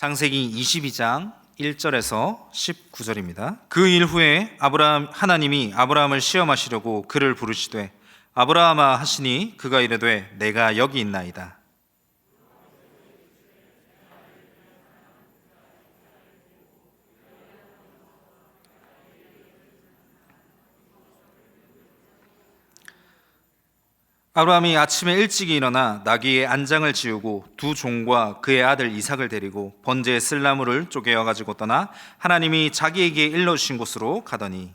창세기 22장 1절에서 19절입니다. 그 일 후에 하나님이 아브라함을 시험하시려고 그를 부르시되 아브라함아 하시니 그가 이르되 내가 여기 있나이다. 아브라함이 아침에 일찍이 일어나 나귀의 안장을 지우고 두 종과 그의 아들 이삭을 데리고 번제에 쓸 나무를 쪼개어 가지고 떠나 하나님이 자기에게 일러주신 곳으로 가더니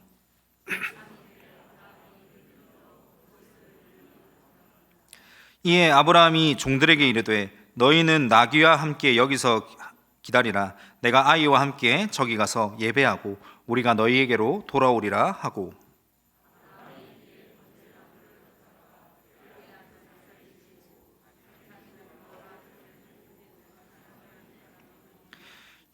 이에 아브라함이 종들에게 이르되 너희는 나귀와 함께 여기서 기다리라. 내가 아이와 함께 저기 가서 예배하고 우리가 너희에게로 돌아오리라 하고,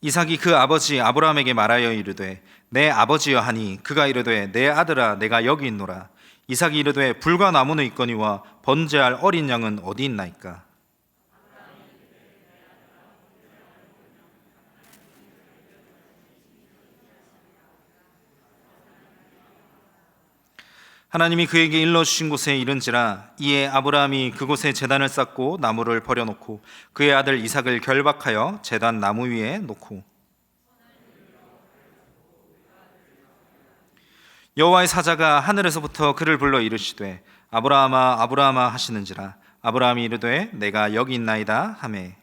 이삭이 그 아버지 아브라함에게 말하여 이르되 내 아버지여 하니 그가 이르되 내 아들아 내가 여기 있노라. 이삭이 이르되 불과 나무는 있거니와 번제할 어린 양은 어디 있나이까. 하나님이 그에게 일러주신 곳에 이른지라. 이에 아브라함이 그곳에 제단을 쌓고 나무를 버려놓고 그의 아들 이삭을 결박하여 제단 나무 위에 놓고 여호와의 사자가 하늘에서부터 그를 불러 이르시되 아브라함아 아브라함아 하시는지라. 아브라함이 이르되 내가 여기 있나이다 하매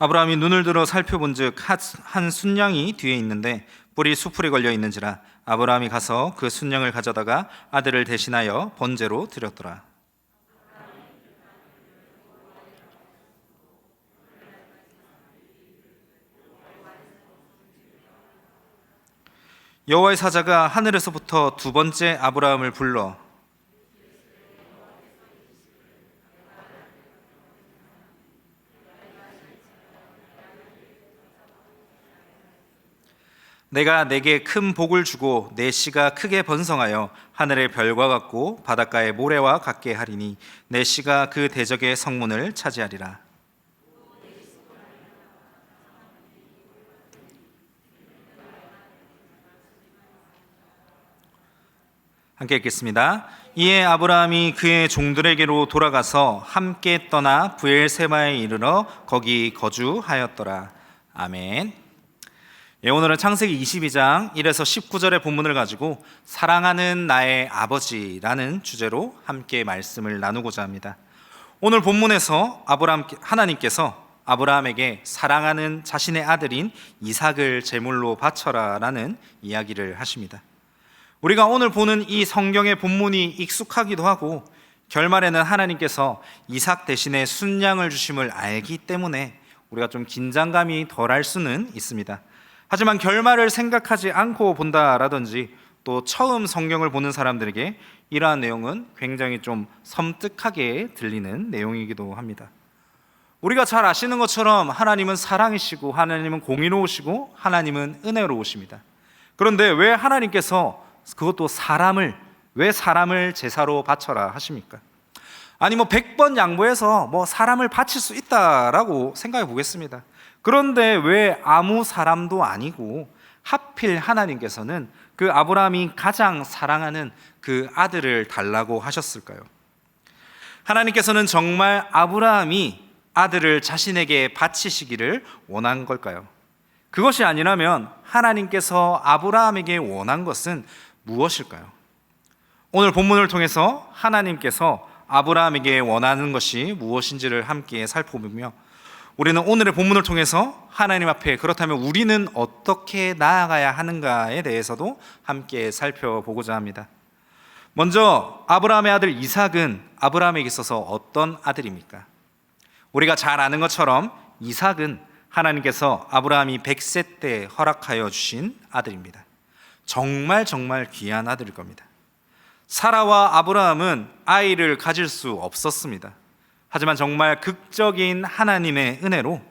아브라함이 눈을 들어 살펴본즉 한 순양이 뒤에 있는데 뿔이 수풀에 걸려 있는지라. 아브라함이 가서 그 순양을 가져다가 아들을 대신하여 번제로 드렸더라. 여호와의 사자가 하늘에서부터 두 번째 아브라함을 불러 내가 내게 큰 복을 주고 내 씨가 크게 번성하여 하늘의 별과 같고 바닷가의 모래와 같게 하리니 내 씨가 그 대적의 성문을 차지하리라. 함께 읽겠습니다. 이에 아브라함이 그의 종들에게로 돌아가서 함께 떠나 브엘세바에 이르러 거기 거주하였더라. 아멘. 오늘은 창세기 22장 1에서 19절의 본문을 가지고 사랑하는 나의 아버지라는 주제로 함께 말씀을 나누고자 합니다. 오늘 본문에서 하나님께서 아브라함에게 사랑하는 자신의 아들인 이삭을 제물로 바쳐라 라는 이야기를 하십니다. 우리가 오늘 보는 이 성경의 본문이 익숙하기도 하고 결말에는 하나님께서 이삭 대신에 순양을 주심을 알기 때문에 우리가 좀 긴장감이 덜할 수는 있습니다. 하지만 결말을 생각하지 않고 본다라든지 또 처음 성경을 보는 사람들에게 이러한 내용은 굉장히 좀 섬뜩하게 들리는 내용이기도 합니다. 우리가 잘 아시는 것처럼 하나님은 사랑이시고 하나님은 공의로우시고 하나님은 은혜로우십니다. 그런데 왜 하나님께서 그것도 왜 사람을 제사로 바쳐라 하십니까? 아니 100번 양보해서 사람을 바칠 수 있다라고 생각해 보겠습니다. 그런데 왜 아무 사람도 아니고 하필 하나님께서는 그 아브라함이 가장 사랑하는 그 아들을 달라고 하셨을까요? 하나님께서는 정말 아브라함이 아들을 자신에게 바치시기를 원한 걸까요? 그것이 아니라면 하나님께서 아브라함에게 원한 것은 무엇일까요? 오늘 본문을 통해서 하나님께서 아브라함에게 원하는 것이 무엇인지를 함께 살펴보며 우리는 오늘의 본문을 통해서 하나님 앞에 그렇다면 우리는 어떻게 나아가야 하는가에 대해서도 함께 살펴보고자 합니다. 먼저 아브라함의 아들 이삭은 아브라함에게 있어서 어떤 아들입니까? 우리가 잘 아는 것처럼 이삭은 하나님께서 아브라함이 100세 때 허락하여 주신 아들입니다. 정말 귀한 아들일 겁니다. 사라와 아브라함은 아이를 가질 수 없었습니다. 하지만 정말 극적인 하나님의 은혜로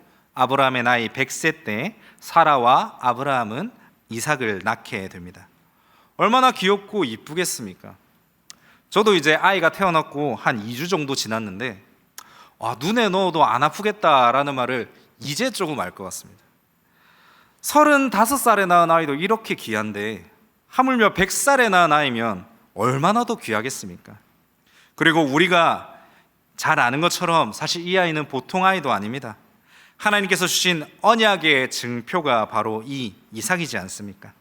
아브라함의 나이 100세 때 사라와 아브라함은 이삭을 낳게 됩니다. 얼마나 귀엽고 이쁘겠습니까? 저도 이제 아이가 태어났고 한 2주 정도 지났는데 눈에 넣어도 안 아프겠다라는 말을 이제 조금 알 것 같습니다. 35살에 낳은 아이도 이렇게 귀한데 하물며 100살에 낳은 아이면 얼마나 더 귀하겠습니까? 그리고 우리가 잘 아는 것처럼 사실 이 아이는 보통 아이도 아닙니다. 하나님께서 주신 언약의 증표가 바로 이 이삭이지 않습니까?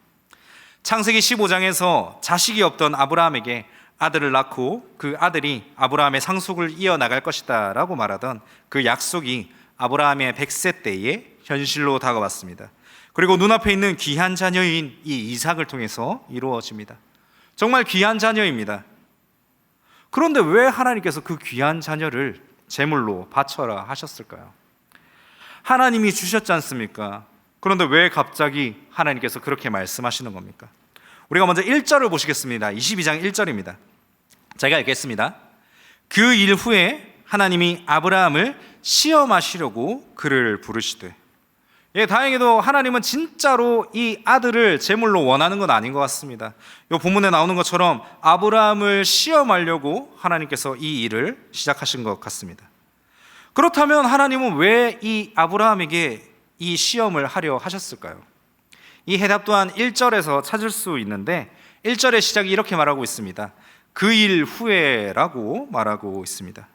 창세기 15장에서 자식이 없던 아브라함에게 아들을 낳고 그 아들이 아브라함의 상속을 이어나갈 것이다 라고 말하던 그 약속이 아브라함의 100세 때에 현실로 다가왔습니다. 그리고 눈앞에 있는 귀한 자녀인 이 이삭을 통해서 이루어집니다. 정말 귀한 자녀입니다. 그런데 왜 하나님께서 그 귀한 자녀를 제물로 바쳐라 하셨을까요? 하나님이 주셨지 않습니까? 그런데 왜 갑자기 하나님께서 그렇게 말씀하시는 겁니까? 우리가 먼저 1절을 보시겠습니다. 22장 1절입니다. 제가 읽겠습니다. 그 일 후에 하나님이 아브라함을 시험하시려고 그를 부르시되. 다행히도 하나님은 진짜로 이 아들을 제물로 원하는 건 아닌 것 같습니다. 이 본문에 나오는 것처럼 아브라함을 시험하려고 하나님께서 이 일을 시작하신 것 같습니다. 그렇다면 하나님은 왜 이 아브라함에게 이 시험을 하려 하셨을까요? 이 해답 또한 1절에서 찾을 수 있는데 1절의 시작이 이렇게 말하고 있습니다. 그 일 후에라고 말하고 있습니다.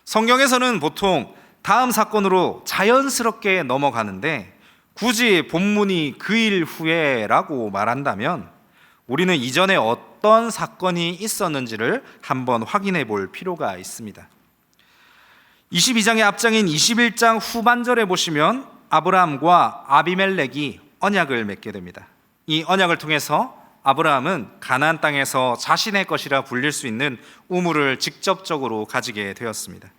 성경에서는 보통 다음 사건으로 자연스럽게 넘어가는데 굳이 본문이 그 일 후에라고 말한다면 우리는 이전에 어떤 사건이 있었는지를 한번 확인해 볼 필요가 있습니다. 22장의 앞장인 21장 후반절에 보시면 아브라함과 아비멜렉이 언약을 맺게 됩니다. 이 언약을 통해서 아브라함은 가나안 땅에서 자신의 것이라 불릴 수 있는 우물을 직접적으로 가지게 되었습니다.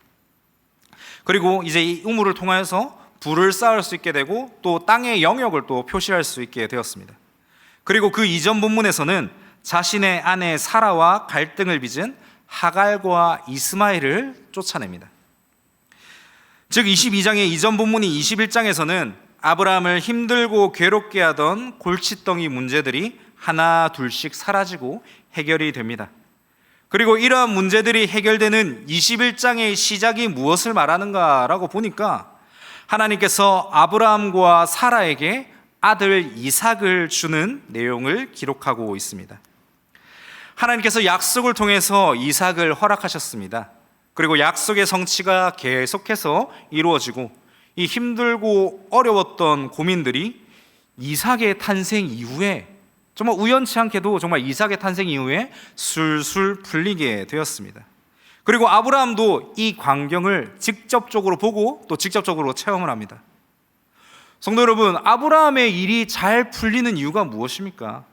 그리고 이제 이 우물을 통하여서 부를 쌓을 수 있게 되고 또 땅의 영역을 또 표시할 수 있게 되었습니다. 그리고 그 이전 본문에서는 자신의 아내 사라와 갈등을 빚은 하갈과 이스마엘을 쫓아냅니다. 즉 22장의 이전 본문인 21장에서는 아브라함을 힘들고 괴롭게 하던 골칫덩이 문제들이 하나 둘씩 사라지고 해결이 됩니다. 그리고 이러한 문제들이 해결되는 21장의 시작이 무엇을 말하는가라고 보니까 하나님께서 아브라함과 사라에게 아들 이삭을 주는 내용을 기록하고 있습니다. 하나님께서 약속을 통해서 이삭을 허락하셨습니다. 그리고 약속의 성취가 계속해서 이루어지고 이 힘들고 어려웠던 고민들이 이삭의 탄생 이후에 정말 우연치 않게도 정말 이삭의 탄생 이후에 술술 풀리게 되었습니다. 그리고 아브라함도 이 광경을 직접적으로 보고 또 직접적으로 체험을 합니다. 성도 여러분, 아브라함의 일이 잘 풀리는 이유가 무엇입니까?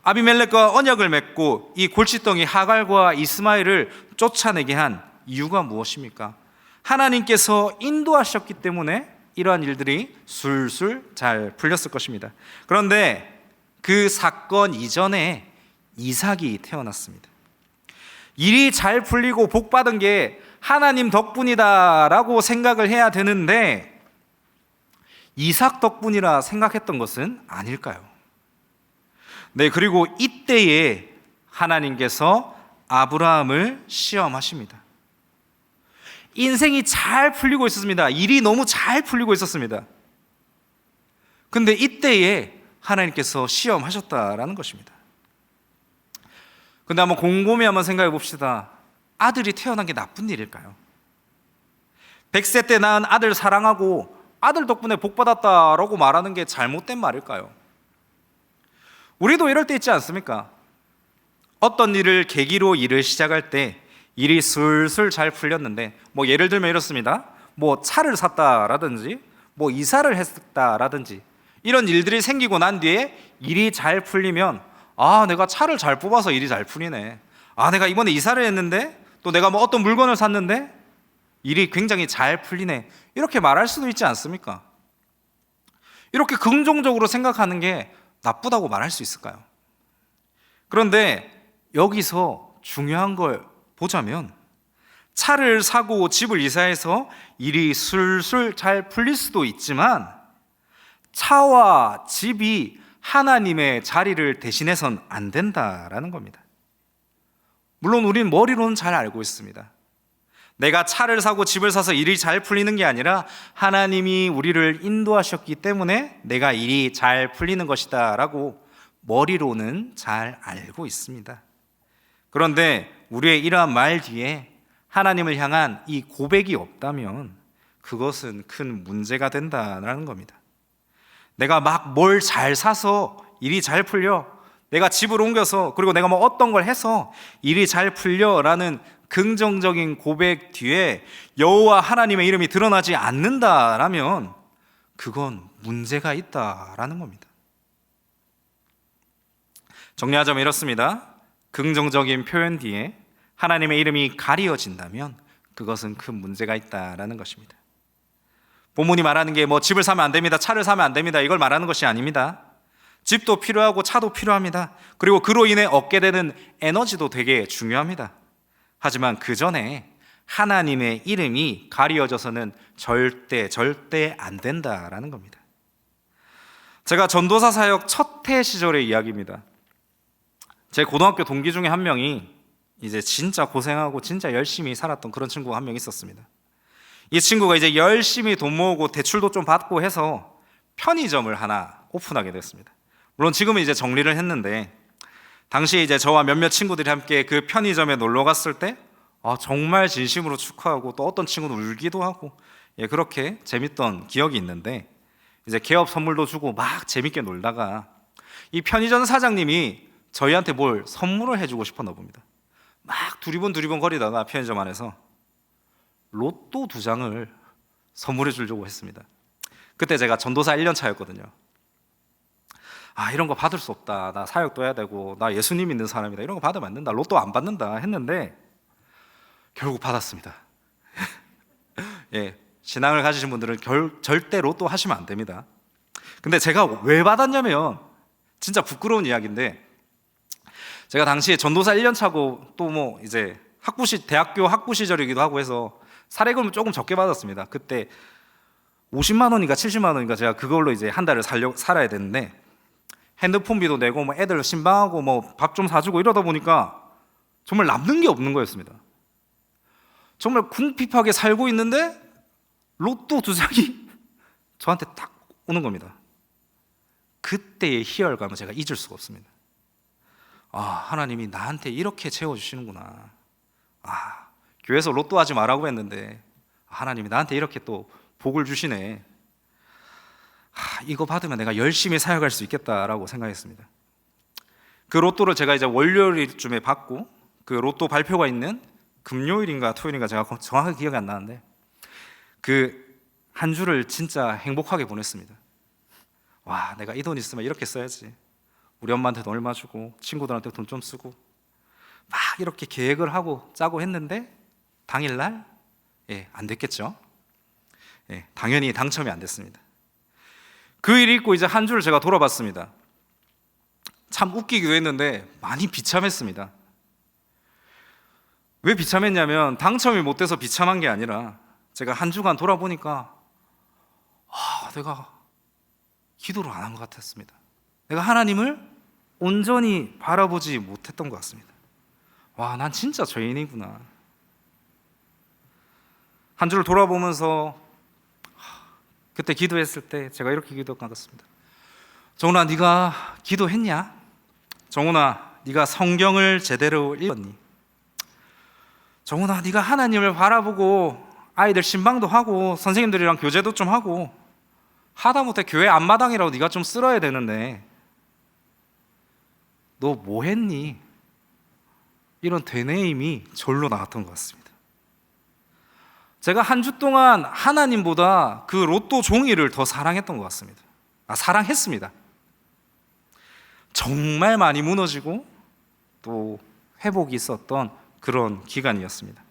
아비멜렉과 언약을 맺고 이 골칫덩이 하갈과 이스마엘을 쫓아내게 한 이유가 무엇입니까? 하나님께서 인도하셨기 때문에 이러한 일들이 술술 잘 풀렸을 것입니다. 그런데 그 사건 이전에 이삭이 태어났습니다. 일이 잘 풀리고 복받은 게 하나님 덕분이다라고 생각을 해야 되는데 이삭 덕분이라 생각했던 것은 아닐까요? 네, 그리고 이때에 하나님께서 아브라함을 시험하십니다. 인생이 잘 풀리고 있었습니다. 일이 너무 잘 풀리고 있었습니다. 근데 이때에 하나님께서 시험하셨다라는 것입니다. 근데 한번 곰곰이 한번 생각해 봅시다. 아들이 태어난 게 나쁜 일일까요? 100세 때 낳은 아들 사랑하고 아들 덕분에 복받았다라고 말하는 게 잘못된 말일까요? 우리도 이럴 때 있지 않습니까? 어떤 일을 계기로 일을 시작할 때 일이 술술 잘 풀렸는데 예를 들면 이렇습니다. 차를 샀다라든지 이사를 했다라든지 이런 일들이 생기고 난 뒤에 일이 잘 풀리면 내가 차를 잘 뽑아서 일이 잘 풀리네. 내가 이번에 이사를 했는데 또 내가 어떤 물건을 샀는데 일이 굉장히 잘 풀리네. 이렇게 말할 수도 있지 않습니까? 이렇게 긍정적으로 생각하는 게 나쁘다고 말할 수 있을까요? 그런데 여기서 중요한 걸 보자면 차를 사고 집을 이사해서 일이 술술 잘 풀릴 수도 있지만 차와 집이 하나님의 자리를 대신해선 안 된다라는 겁니다. 물론 우린 머리로는 잘 알고 있습니다. 내가 차를 사고 집을 사서 일이 잘 풀리는 게 아니라 하나님이 우리를 인도하셨기 때문에 내가 일이 잘 풀리는 것이다 라고 머리로는 잘 알고 있습니다. 그런데 우리의 이러한 말 뒤에 하나님을 향한 이 고백이 없다면 그것은 큰 문제가 된다는 겁니다. 내가 막 뭘 잘 사서 일이 잘 풀려, 내가 집을 옮겨서, 그리고 내가 뭐 어떤 걸 해서 일이 잘 풀려라는 긍정적인 고백 뒤에 여호와 하나님의 이름이 드러나지 않는다라면 그건 문제가 있다라는 겁니다. 정리하자면 이렇습니다. 긍정적인 표현 뒤에 하나님의 이름이 가리워진다면 그것은 큰 문제가 있다라는 것입니다. 본문이 말하는 게 뭐 집을 사면 안 됩니다, 차를 사면 안 됩니다, 이걸 말하는 것이 아닙니다. 집도 필요하고 차도 필요합니다. 그리고 그로 인해 얻게 되는 에너지도 되게 중요합니다. 하지만 그 전에 하나님의 이름이 가리워져서는 절대 안 된다라는 겁니다. 제가 전도사 사역 첫 해 시절의 이야기입니다. 제 고등학교 동기 중에 한 명이 이제 진짜 고생하고 진짜 열심히 살았던 그런 친구가 한 명 있었습니다. 이 친구가 이제 열심히 돈 모으고 대출도 좀 받고 해서 편의점을 하나 오픈하게 됐습니다. 물론 지금은 이제 정리를 했는데 당시에 이제 저와 몇몇 친구들이 함께 그 편의점에 놀러 갔을 때 정말 진심으로 축하하고 또 어떤 친구는 울기도 하고 그렇게 재밌던 기억이 있는데 이제 개업 선물도 주고 막 재밌게 놀다가 이 편의점 사장님이 저희한테 뭘 선물을 해주고 싶었나 봅니다. 막 두리번 거리다가 편의점 안에서 로또 2장을 선물해 주려고 했습니다. 그때 제가 전도사 1년 차였거든요. 이런 거 받을 수 없다, 나 사역도 해야 되고 나 예수님 믿는 사람이다, 이런 거 받으면 안 된다, 로또 안 받는다 했는데 결국 받았습니다. 신앙을 가지신 분들은 절대 로또 하시면 안 됩니다. 근데 제가 왜 받았냐면 진짜 부끄러운 이야기인데, 제가 당시에 전도사 1년 차고 또 뭐 이제 대학교 학부 시절이기도 하고 해서 사례금을 조금 적게 받았습니다. 그때 50만 원인가 70만 원인가 제가 그걸로 이제 한 달을 살아야 되는데 핸드폰비도 내고 뭐 애들 신방하고 뭐 밥 좀 사주고 이러다 보니까 정말 남는 게 없는 거였습니다. 정말 궁핍하게 살고 있는데 로또 2장이 저한테 딱 오는 겁니다. 그때의 희열감은 제가 잊을 수가 없습니다. 하나님이 나한테 이렇게 채워주시는구나. 교회에서 로또 하지 말라고 했는데 하나님이 나한테 이렇게 또 복을 주시네. 이거 받으면 내가 열심히 사역할 수 있겠다라고 생각했습니다. 그 로또를 제가 이제 월요일쯤에 받고 그 로또 발표가 있는 금요일인가 토요일인가 제가 정확하게 기억이 안 나는데 그 한 주를 진짜 행복하게 보냈습니다. 내가 이 돈 있으면 이렇게 써야지, 우리 엄마한테도 얼마 주고 친구들한테 돈 좀 쓰고 막 이렇게 계획을 하고 짜고 했는데 당일날 안 됐겠죠. 당연히 당첨이 안 됐습니다. 그 일이 있고 이제 한 주를 제가 돌아봤습니다. 참 웃기기도 했는데 많이 비참했습니다. 왜 비참했냐면 당첨이 못 돼서 비참한 게 아니라 제가 한 주간 돌아보니까 내가 기도를 안 한 것 같았습니다. 내가 하나님을 온전히 바라보지 못했던 것 같습니다. 난 진짜 죄인이구나. 한 주를 돌아보면서 그때 기도했을 때 제가 이렇게 기도한 것 같습니다. 정훈아, 네가 기도했냐? 정훈아, 네가 성경을 제대로 읽었니? 정훈아, 네가 하나님을 바라보고 아이들 신방도 하고 선생님들이랑 교제도 좀 하고 하다못해 교회 앞마당이라도 네가 좀 쓸어야 되는데 너 뭐 했니? 이런 되뇌임이 절로 나왔던 것 같습니다. 제가 한 주 동안 하나님보다 그 로또 종이를 더 사랑했던 것 같습니다. 사랑했습니다. 정말 많이 무너지고 또 회복이 있었던 그런 기간이었습니다.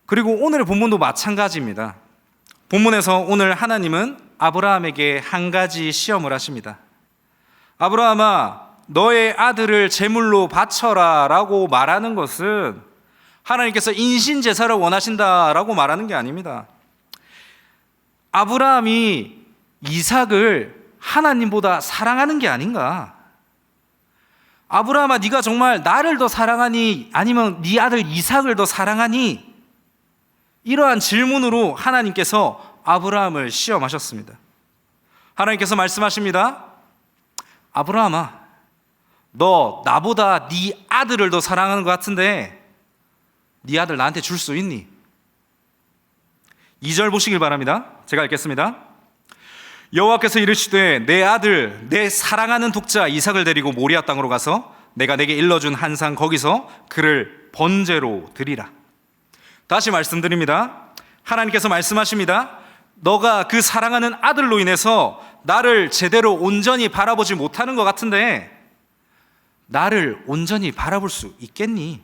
그리고 오늘의 본문도 마찬가지입니다. 본문에서 오늘 하나님은 아브라함에게 한 가지 시험을 하십니다. 아브라함아, 너의 아들을 제물로 바쳐라 라고 말하는 것은 하나님께서 인신제사를 원하신다라고 말하는 게 아닙니다. 아브라함이 이삭을 하나님보다 사랑하는 게 아닌가? 아브라함아, 네가 정말 나를 더 사랑하니 아니면 네 아들 이삭을 더 사랑하니? 이러한 질문으로 하나님께서 아브라함을 시험하셨습니다. 하나님께서 말씀하십니다. 아브라함아, 너 나보다 네 아들을 더 사랑하는 것 같은데 네 아들 나한테 줄 수 있니? 2절 보시길 바랍니다. 제가 읽겠습니다. 여호와께서 이르시되 내 아들 내 사랑하는 독자 이삭을 데리고 모리아 땅으로 가서 내가 내게 일러준 한 산 거기서 그를 번제로 드리라. 다시 말씀드립니다. 하나님께서 말씀하십니다. 너가 그 사랑하는 아들로 인해서 나를 제대로 온전히 바라보지 못하는 것 같은데 나를 온전히 바라볼 수 있겠니?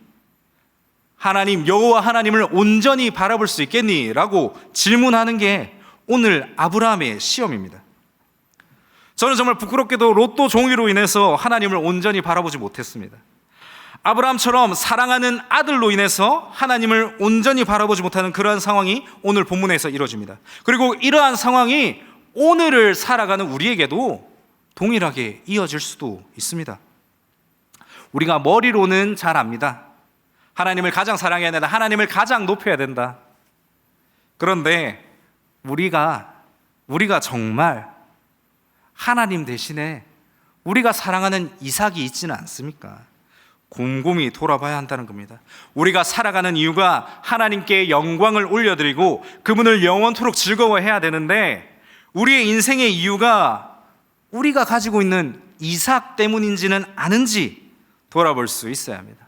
하나님, 여호와 하나님을 온전히 바라볼 수 있겠니? 라고 질문하는 게 오늘 아브라함의 시험입니다. 저는 정말 부끄럽게도 로또 종이로 인해서 하나님을 온전히 바라보지 못했습니다. 아브라함처럼 사랑하는 아들로 인해서 하나님을 온전히 바라보지 못하는 그러한 상황이 오늘 본문에서 이루어집니다. 그리고 이러한 상황이 오늘을 살아가는 우리에게도 동일하게 이어질 수도 있습니다. 우리가 머리로는 잘 압니다. 하나님을 가장 사랑해야 된다. 하나님을 가장 높여야 된다. 그런데 우리가 정말 하나님 대신에 우리가 사랑하는 이삭이 있지는 않습니까? 곰곰이 돌아봐야 한다는 겁니다. 우리가 살아가는 이유가 하나님께 영광을 올려드리고 그분을 영원토록 즐거워해야 되는데 우리의 인생의 이유가 우리가 가지고 있는 이삭 때문인지는 아는지 돌아볼 수 있어야 합니다.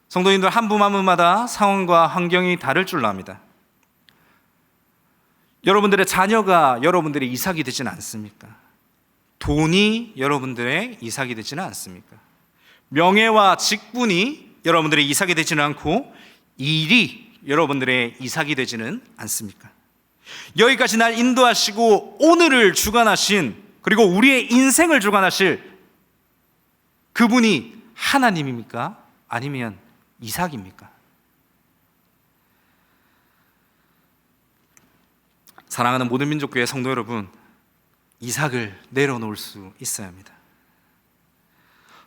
성도님들 한 분 한 분마다 상황과 환경이 다를 줄로 압니다. 여러분들의 자녀가 여러분들의 이삭이 되지는 않습니까? 돈이 여러분들의 이삭이 되지는 않습니까? 명예와 직분이 여러분들의 이삭이 되지는 않고 일이 여러분들의 이삭이 되지는 않습니까? 여기까지 날 인도하시고 오늘을 주관하신 그리고 우리의 인생을 주관하실 그분이 하나님입니까? 아니면 이삭입니까? 사랑하는 모든 민족교회 성도 여러분, 이삭을 내려놓을 수 있어야 합니다.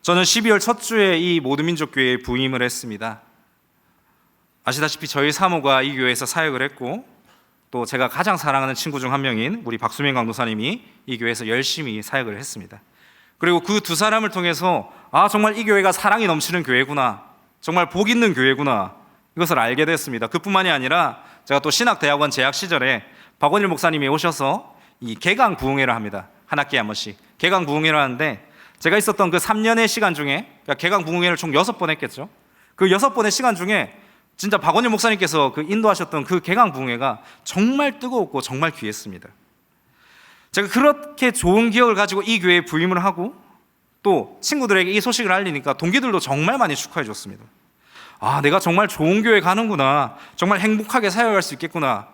저는 12월 첫 주에 이 모든 민족교회에 부임을 했습니다. 아시다시피 저희 사모가 이 교회에서 사역을 했고 또 제가 가장 사랑하는 친구 중 한 명인 우리 박수민 강도사님이 이 교회에서 열심히 사역을 했습니다. 그리고 그 두 사람을 통해서 정말 이 교회가 사랑이 넘치는 교회구나, 정말 복 있는 교회구나, 이것을 알게 됐습니다. 그뿐만이 아니라 제가 또 신학대학원 재학 시절에 박원일 목사님이 오셔서 이 개강 부흥회를 합니다. 한 학기에 한 번씩 개강 부흥회를 하는데 제가 있었던 그 3년의 시간 중에, 그러니까 개강 부흥회를 총 6번 했겠죠. 그 6번의 시간 중에 진짜 박원일 목사님께서 그 인도하셨던 그 개강 부흥회가 정말 뜨거웠고 정말 귀했습니다. 제가 그렇게 좋은 기억을 가지고 이 교회에 부임을 하고 또 친구들에게 이 소식을 알리니까 동기들도 정말 많이 축하해 줬습니다. 내가 정말 좋은 교회 가는구나, 정말 행복하게 사역할 수 있겠구나.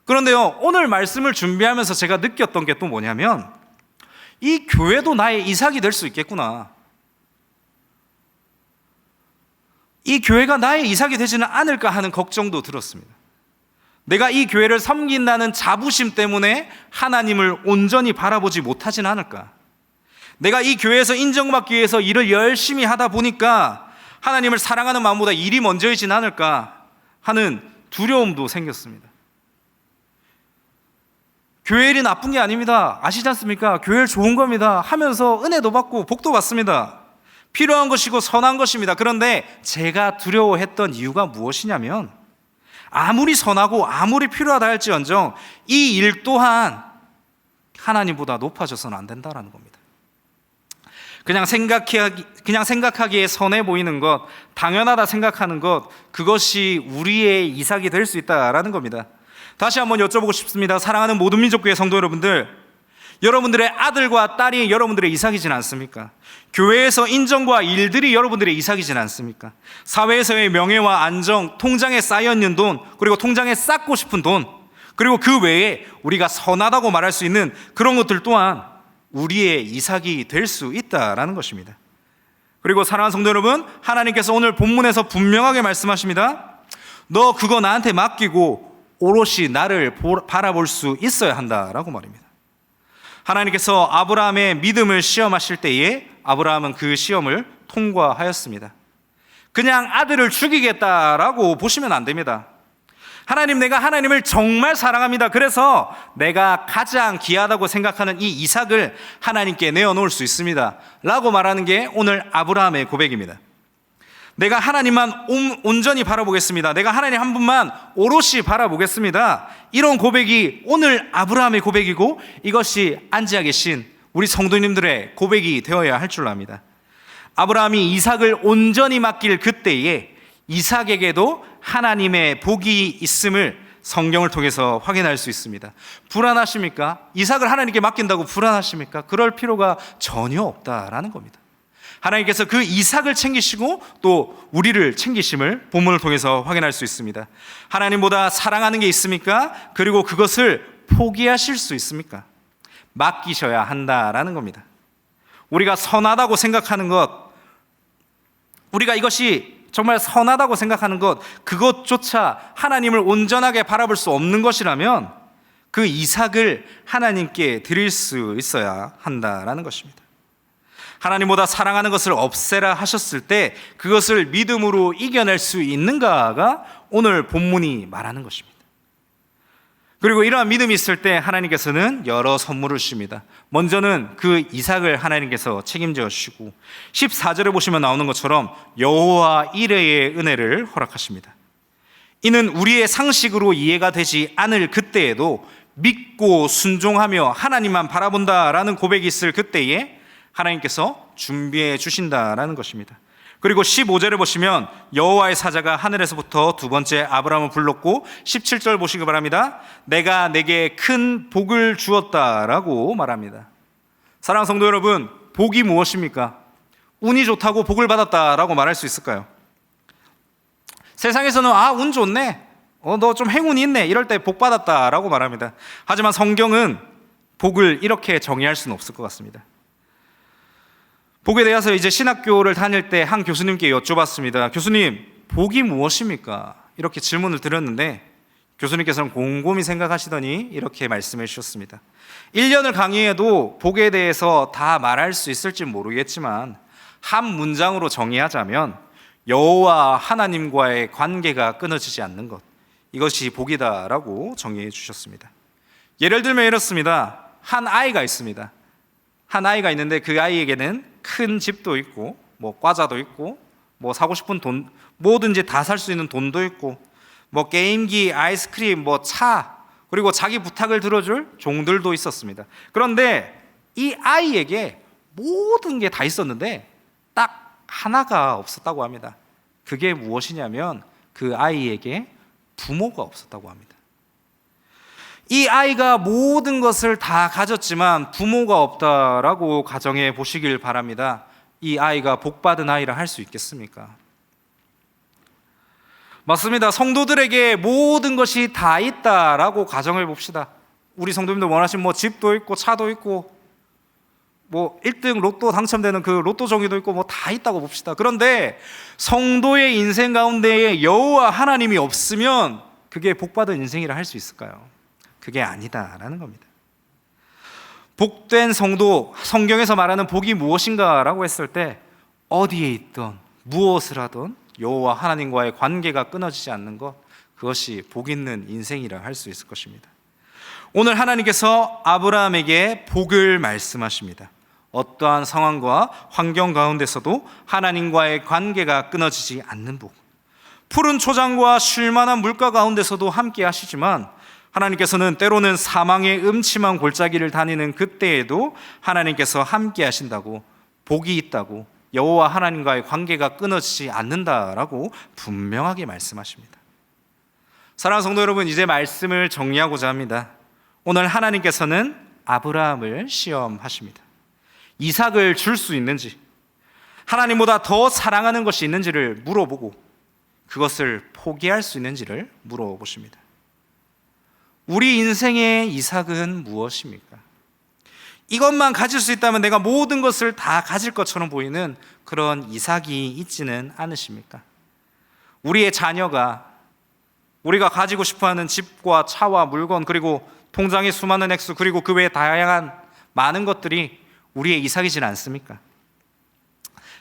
그런데요, 오늘 말씀을 준비하면서 제가 느꼈던 게 또 뭐냐면 이 교회도 나의 이삭이 될 수 있겠구나, 이 교회가 나의 이삭이 되지는 않을까 하는 걱정도 들었습니다. 내가 이 교회를 섬긴다는 자부심 때문에 하나님을 온전히 바라보지 못하진 않을까, 내가 이 교회에서 인정받기 위해서 일을 열심히 하다 보니까 하나님을 사랑하는 마음보다 일이 먼저이진 않을까 하는 두려움도 생겼습니다. 교회 일이 나쁜 게 아닙니다. 아시지 않습니까? 교회 일 좋은 겁니다. 하면서 은혜도 받고 복도 받습니다. 필요한 것이고 선한 것입니다. 그런데 제가 두려워했던 이유가 무엇이냐면 아무리 선하고 아무리 필요하다 할지언정 이 일 또한 하나님보다 높아져서는 안 된다는 겁니다. 그냥 생각하기에 선해 보이는 것, 당연하다 생각하는 것, 그것이 우리의 이삭이 될 수 있다라는 겁니다. 다시 한번 여쭤보고 싶습니다. 사랑하는 모든 민족교회 성도 여러분들, 여러분들의 아들과 딸이 여러분들의 이삭이진 않습니까? 교회에서 인정과 일들이 여러분들의 이삭이진 않습니까? 사회에서의 명예와 안정, 통장에 쌓여있는 돈, 그리고 통장에 쌓고 싶은 돈, 그리고 그 외에 우리가 선하다고 말할 수 있는 그런 것들 또한 우리의 이삭이 될 수 있다라는 것입니다. 그리고 사랑하는 성도 여러분, 하나님께서 오늘 본문에서 분명하게 말씀하십니다. 너 그거 나한테 맡기고 오롯이 나를 바라볼 수 있어야 한다라고 말입니다. 하나님께서 아브라함의 믿음을 시험하실 때에 아브라함은 그 시험을 통과하였습니다. 그냥 아들을 죽이겠다라고 보시면 안 됩니다. 하나님, 내가 하나님을 정말 사랑합니다. 그래서 내가 가장 귀하다고 생각하는 이 이삭을 하나님께 내어놓을 수 있습니다 라고 말하는 게 오늘 아브라함의 고백입니다. 내가 하나님만 온전히 바라보겠습니다. 내가 하나님 한 분만 오롯이 바라보겠습니다. 이런 고백이 오늘 아브라함의 고백이고, 이것이 앉아 계신 우리 성도님들의 고백이 되어야 할 줄 압니다. 아브라함이 이삭을 온전히 맡길 그때에 이삭에게도 하나님의 복이 있음을 성경을 통해서 확인할 수 있습니다. 불안하십니까? 이삭을 하나님께 맡긴다고 불안하십니까? 그럴 필요가 전혀 없다라는 겁니다. 하나님께서 그 이삭을 챙기시고 또 우리를 챙기심을 본문을 통해서 확인할 수 있습니다. 하나님보다 사랑하는 게 있습니까? 그리고 그것을 포기하실 수 있습니까? 맡기셔야 한다라는 겁니다. 우리가 선하다고 생각하는 것, 우리가 이것이 정말 선하다고 생각하는 것, 그것조차 하나님을 온전하게 바라볼 수 없는 것이라면 그 이삭을 하나님께 드릴 수 있어야 한다라는 것입니다. 하나님보다 사랑하는 것을 없애라 하셨을 때 그것을 믿음으로 이겨낼 수 있는가가 오늘 본문이 말하는 것입니다. 그리고 이러한 믿음이 있을 때 하나님께서는 여러 선물을 주십니다. 먼저는 그 이삭을 하나님께서 책임져 주시고 14절에 보시면 나오는 것처럼 여호와 이레의 은혜를 허락하십니다. 이는 우리의 상식으로 이해가 되지 않을 그때에도 믿고 순종하며 하나님만 바라본다라는 고백이 있을 그때에 하나님께서 준비해 주신다라는 것입니다. 그리고 15절에 보시면 여호와의 사자가 하늘에서부터 두 번째 아브라함을 불렀고 17절 보시기 바랍니다. 내가 내게 큰 복을 주었다라고 말합니다. 사랑하는 성도 여러분, 복이 무엇입니까? 운이 좋다고 복을 받았다라고 말할 수 있을까요? 세상에서는 운 좋네, 너 좀 행운이 있네, 이럴 때 복 받았다라고 말합니다. 하지만 성경은 복을 이렇게 정의할 수는 없을 것 같습니다. 복에 대해서 이제 신학교를 다닐 때 한 교수님께 여쭤봤습니다. 교수님, 복이 무엇입니까? 이렇게 질문을 드렸는데 교수님께서는 곰곰이 생각하시더니 이렇게 말씀해 주셨습니다. 1년을 강의해도 복에 대해서 다 말할 수 있을지 모르겠지만 한 문장으로 정의하자면 여호와 하나님과의 관계가 끊어지지 않는 것, 이것이 복이다라고 정의해 주셨습니다. 예를 들면 이렇습니다. 한 아이가 있습니다. 한 아이가 있는데 그 아이에게는 큰 집도 있고 뭐 과자도 있고 뭐 사고 싶은 돈 뭐든지 다 살 수 있는 돈도 있고 뭐 게임기, 아이스크림, 뭐 차, 그리고 자기 부탁을 들어줄 종들도 있었습니다. 그런데 이 아이에게 모든 게 다 있었는데 딱 하나가 없었다고 합니다. 그게 무엇이냐면 그 아이에게 부모가 없었다고 합니다. 이 아이가 모든 것을 다 가졌지만 부모가 없다라고 가정해 보시길 바랍니다. 이 아이가 복받은 아이라 할 수 있겠습니까? 맞습니다. 성도들에게 모든 것이 다 있다라고 가정해 봅시다. 우리 성도님들 원하시는 뭐 집도 있고 차도 있고 뭐 1등 로또 당첨되는 그 로또 종이도 있고 뭐 다 있다고 봅시다. 그런데 성도의 인생 가운데에 여호와 하나님이 없으면 그게 복받은 인생이라 할 수 있을까요? 그게 아니다라는 겁니다. 복된 성도, 성경에서 말하는 복이 무엇인가라고 했을 때 어디에 있든 무엇을 하든 여호와 하나님과의 관계가 끊어지지 않는 것, 그것이 복 있는 인생이라 할 수 있을 것입니다. 오늘 하나님께서 아브라함에게 복을 말씀하십니다. 어떠한 상황과 환경 가운데서도 하나님과의 관계가 끊어지지 않는 복, 푸른 초장과 쉴만한 물가 가운데서도 함께 하시지만 하나님께서는 때로는 사망의 음침한 골짜기를 다니는 그때에도 하나님께서 함께 하신다고, 복이 있다고, 여호와 하나님과의 관계가 끊어지지 않는다라고 분명하게 말씀하십니다. 사랑하는 성도 여러분, 이제 말씀을 정리하고자 합니다. 오늘 하나님께서는 아브라함을 시험하십니다. 이삭을 줄 수 있는지, 하나님보다 더 사랑하는 것이 있는지를 물어보고 그것을 포기할 수 있는지를 물어보십니다. 우리 인생의 이삭은 무엇입니까? 이것만 가질 수 있다면 내가 모든 것을 다 가질 것처럼 보이는 그런 이삭이 있지는 않으십니까? 우리의 자녀가 우리가 가지고 싶어하는 집과 차와 물건, 그리고 통장의 수많은 액수, 그리고 그 외에 다양한 많은 것들이 우리의 이삭이지는 않습니까?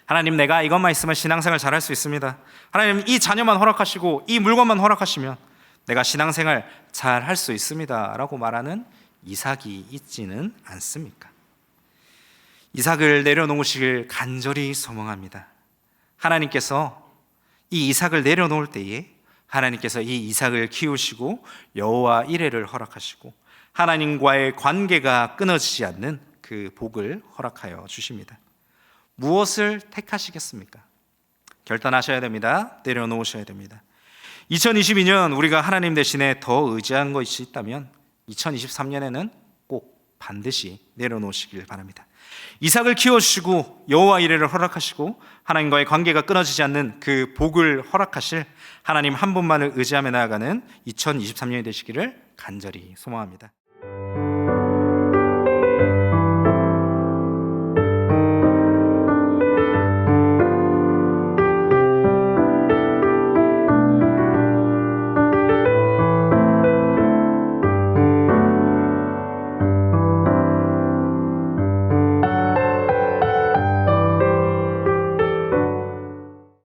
하나님, 내가 이것만 있으면 신앙생활 잘할 수 있습니다. 하나님, 이 자녀만 허락하시고 이 물건만 허락하시면 내가 신앙생활 잘할 수 있습니다 라고 말하는 이삭이 있지는 않습니까? 이삭을 내려놓으시길 간절히 소망합니다. 하나님께서 이 이삭을 내려놓을 때에 하나님께서 이 이삭을 키우시고 여호와 이레를 허락하시고 하나님과의 관계가 끊어지지 않는 그 복을 허락하여 주십니다. 무엇을 택하시겠습니까? 결단하셔야 됩니다. 내려놓으셔야 됩니다. 2022년 우리가 하나님 대신에 더 의지한 것이 있다면 2023년에는 꼭 반드시 내려놓으시길 바랍니다. 이삭을 키워주시고 여호와 이레를 허락하시고 하나님과의 관계가 끊어지지 않는 그 복을 허락하실 하나님 한 분만을 의지하며 나아가는 2023년이 되시기를 간절히 소망합니다.